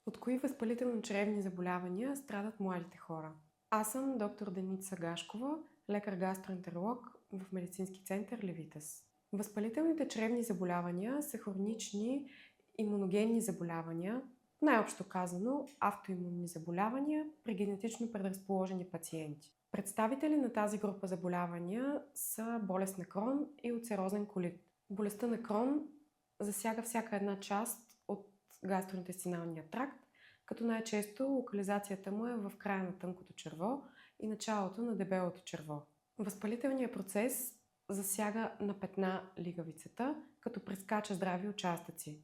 От кои възпалително-чревни заболявания страдат младите хора? Аз съм доктор Деница Гашкова, лекар-гастроентеролог в медицински център Левитас. Възпалителните чревни заболявания са хронични имуногенни заболявания, най-общо казано автоимунни заболявания при генетично предразположени пациенти. Представители на тази група заболявания са болест на Крон и улцерозен колит. Болестта на Крон засяга всяка една част от гастроинтестиналния тракт, като най-често локализацията му е в края на тънкото черво и началото на дебелото черво. Възпалителният процес засяга на петна лигавицата, като прескача здрави участъци.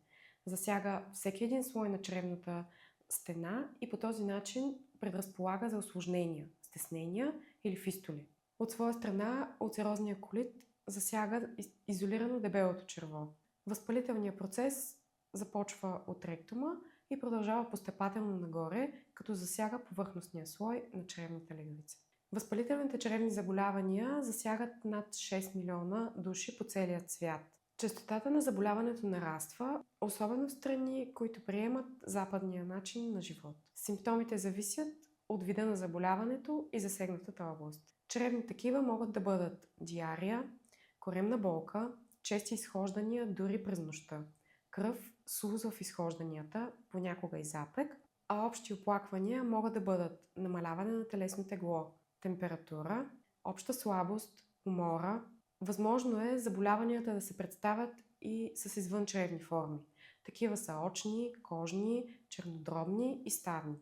Засяга всеки един слой на чревната стена и по този начин предразполага за усложнения, стеснения или фистоли. От своя страна, улцерозният колит засяга изолирано дебелото черво. Възпалителният процес започва от ректума и продължава постъпателно нагоре, като засяга повърхностния слой на чревната лигавица. Възпалителните чревни заболявания засягат над 6 милиона души по целия свят. Честотата на заболяването нараства, особено в страни, които приемат западния начин на живот. Симптомите зависят от вида на заболяването и засегнатата област. Чревни такива могат да бъдат диария, коремна болка, чести изхождания дори през нощта, кръв, слуз в изхожданията, понякога и запек, а общи оплаквания могат да бъдат намаляване на телесно тегло, температура, обща слабост, умора. Възможно е заболяванията да се представят и с извънчревни форми. Такива са очни, кожни, чернодробни и ставни.